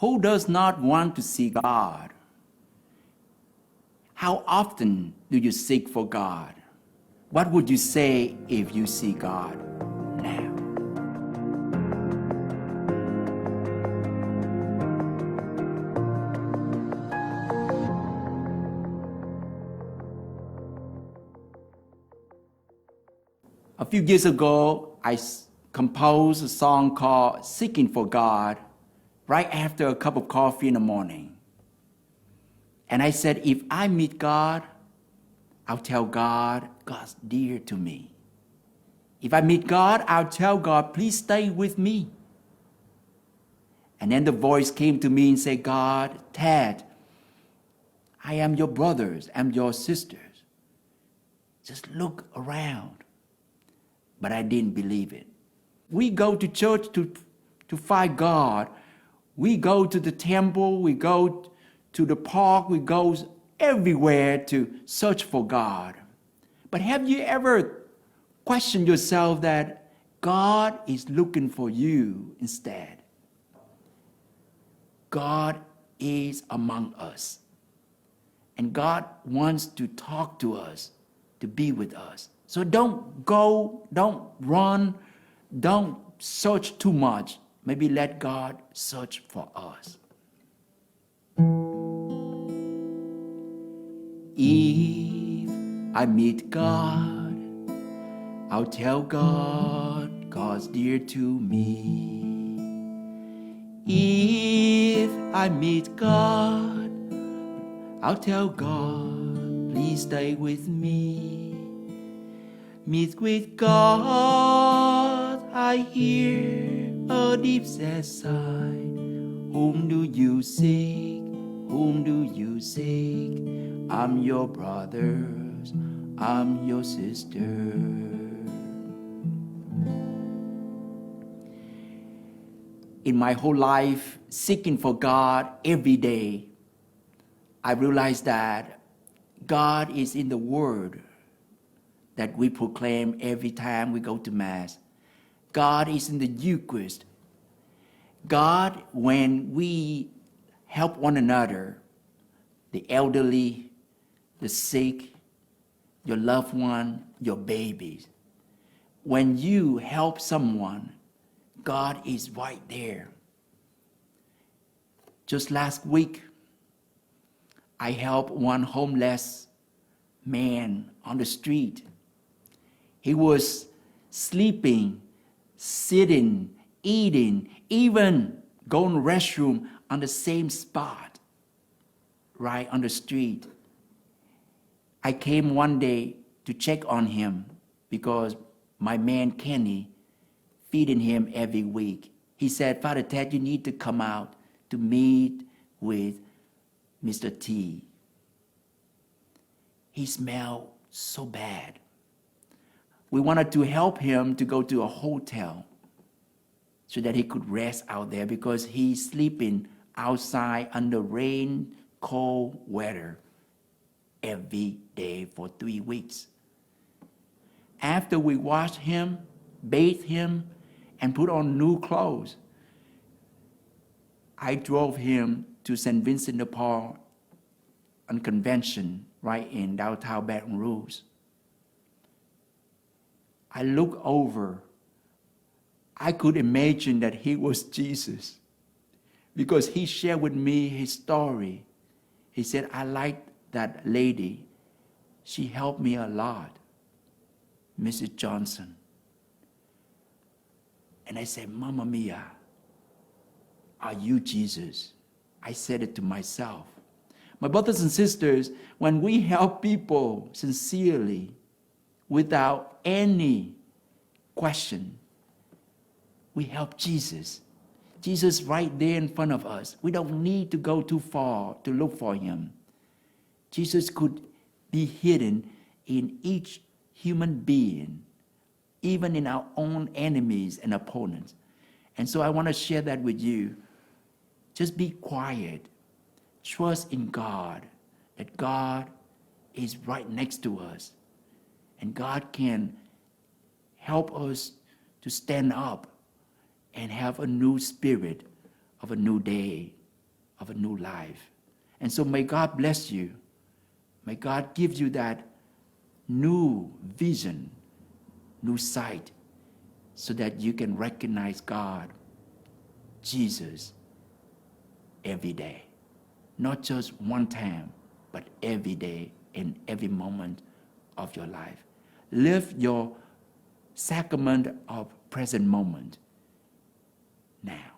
Who does not want to see God? How often do you seek for God? What would you say if you see God now? A few years ago, I composed a song called Seeking for God right after a cup of coffee in the morning. And I said, if I meet God, I'll tell God, God's dear to me. If I meet God, I'll tell God, please stay with me. And then the voice came to me and said, God, Tat, I am your brothers, I'm your sisters. Just look around. But I didn't believe it. We go to church to find God. We go to the temple, we go to the park, we go everywhere to search for God. But have you ever questioned yourself that God is looking for you instead? God is among us. And God wants to talk to us, to be with us. So don't go, don't run, don't search too much. Maybe let God search for us. If I meet God, I'll tell God, God's dear to me. If I meet God, I'll tell God, please stay with me. Meet with God, I hear a deep sad sigh. Whom do you seek? Whom do you seek? I'm your brothers, I'm your sister. In my whole life, seeking for God every day, I realized that God is in the Word that we proclaim every time we go to Mass. God is in the Eucharist. God, when we help one another, the elderly, the sick, your loved one, your babies, when you help someone, God is right there. Just last week, I helped one homeless man on the street. He was sleeping, sitting, eating, even going to the restroom on the same spot, right on the street. I came one day to check on him because my man Kenny feeding him every week. He said, Father Ted, you need to come out to meet with Mr. T. He smelled so bad. We wanted to help him to go to a hotel so that he could rest out there because he's sleeping outside under rain, cold weather every day for 3 weeks. After we washed him, bathed him, and put on new clothes, I drove him to St. Vincent de Paul on convention right in downtown Baton Rouge. I looked over. I could imagine that he was Jesus because he shared with me his story. He said, I like that lady. She helped me a lot, Mrs. Johnson. And I said, Mamma Mia, are you Jesus? I said it to myself. My brothers and sisters, when we help people sincerely, without any question, we help Jesus. Jesus right there in front of us. We don't need to go too far to look for him. Jesus could be hidden in each human being, even in our own enemies and opponents. And so I want to share that with you. Just be quiet. Trust in God, that God is right next to us. And God can help us to stand up and have a new spirit of a new day. of a new life. And so may God bless you. May God give you that new vision, new sight, so that you can recognize God, Jesus, every day. Not just one time, but every day in every moment of your life. Live your sacrament of present moment now.